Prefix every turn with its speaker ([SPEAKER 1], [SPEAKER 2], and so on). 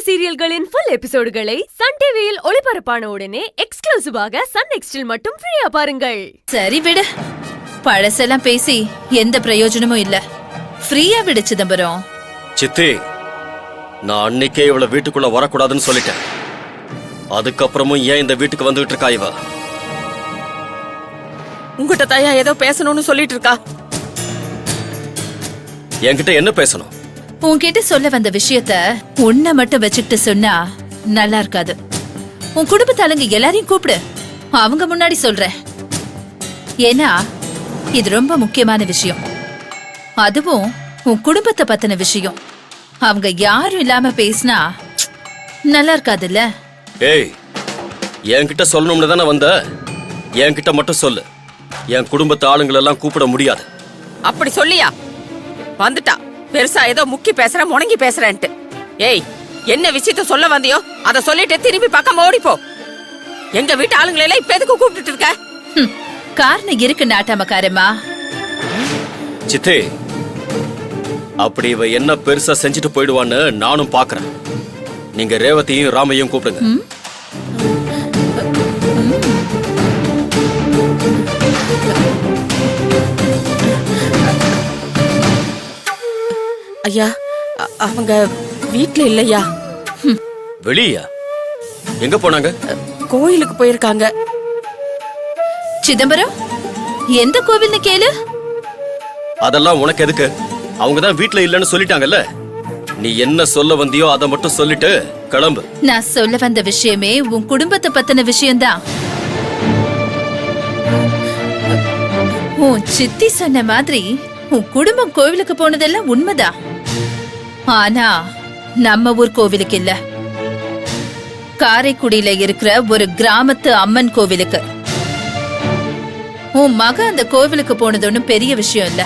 [SPEAKER 1] சீரியல்களின் full எபிசோடுகளை Sun டிவியில் ஒளிபரப்பான உடனே எக்ஸ்க்ளூசிவாக சன் நெக்ஸ்டில் மட்டும் ஃப்ரீயா பாருங்கள்.
[SPEAKER 2] சரி விடு, பழசெல்லாம் பேசி எந்த பிரயோஜனமும் இல்ல. ஃப்ரீயா விடு சிதம்பரம்.
[SPEAKER 3] சித்தி, நான் அன்னைக்கே இவளை வீட்டுக்குள்ள வரக்கூடாதுன்னு சொல்லிட்டேன். அதுக்கப்புறமும் ஏன் இந்த வீட்டுக்கு வந்துகிட்டு இருக்கா இவ?
[SPEAKER 4] உங்ககிட்ட தாயா ஏதோ பேசணும்னு சொல்லிட்டு இருக்கா.
[SPEAKER 3] என்கிட்ட என்ன பேசணும்?
[SPEAKER 2] உன்கிட்ட சொல்ல வந்த விஷயத்த உன்னை மட்டும் வச்சுக்கிட்டு சொன்னா நல்லா இருக்காது. உன் குடும்பத்தாளுங்க எல்லாரையும் கூப்பிடு, அவங்க முன்னாடி சொல்றேன். ஏன்னா இது ரொம்ப முக்கியமான விஷயம். அதுவும் உன் குடும்பத்தை பத்தின விஷயம். அவங்க யாரும் இல்லாம பேசினா நல்லா இருக்காதுல்ல.
[SPEAKER 3] ஏய், என்கிட்ட சொல்லணும்னு தானே வந்த? என்கிட்ட மட்டும் சொல்லு. என் குடும்பத்து ஆளுங்களெல்லாம் கூப்பிட முடியாது.
[SPEAKER 4] அப்படி சொல்லியா? வந்துட்டா பெருசா ஏதோ முக்கி பேசுற, முணங்கி பேசுறேன்ட்டு. ஏய், என்ன விஷயத்த சொல்ல வந்தியோ அத சொல்லிட்டு திரும்பி பக்கம் ஓடிப்போ. எங்க வீட்டு ஆளுங்களெல்லாம் இப்ப எதுக்கு கூப்பிட்டு இருக்க?
[SPEAKER 2] காரணம் இருக்கு நாட்டாமக்காரம்மா.
[SPEAKER 3] சித்தே, அப்படி இவ என்ன பெருசா செஞ்சுட்டு போயிடுவான்னு நானும் பாக்குறேன். நீங்க ரேவதியும் ராமையும் கூப்பிடுங்க.
[SPEAKER 4] ஐயா, அவங்க வீட்ல இல்லையா?
[SPEAKER 3] வெளியா? எங்க போனாங்க?
[SPEAKER 4] கோயிலுக்கு போயிருக்காங்க.
[SPEAKER 2] சிதம்பரம், எந்த கோவில்னு கேளு.
[SPEAKER 3] அதெல்லாம் உனக்கு எதுக்கு? அவங்கதான் வீட்ல இல்லன்னு சொல்லிட்டாங்கல்ல. நீ என்ன சொல்ல வந்தியோ அதை மட்டும் சொல்லிட்டு கிளம்பு.
[SPEAKER 2] நான் சொல்ல வந்த விஷயமே உன் குடும்பத்தை பத்தின விஷயம்தான். உன் சித்தி சொன்ன மாதிரி உன் குடும்பம் கோவிலுக்கு போனதெல்லாம் உண்மைதான். ஆனா நம்ம ஊர் கோவிலுக்கு இல்ல, காரைக்குடியில இருக்கிற ஒரு கிராமத்து அம்மன் கோவிலுக்கு. உன் மக அந்த கோவிலுக்கு போனது ஒன்னும் பெரிய விஷயம் இல்ல.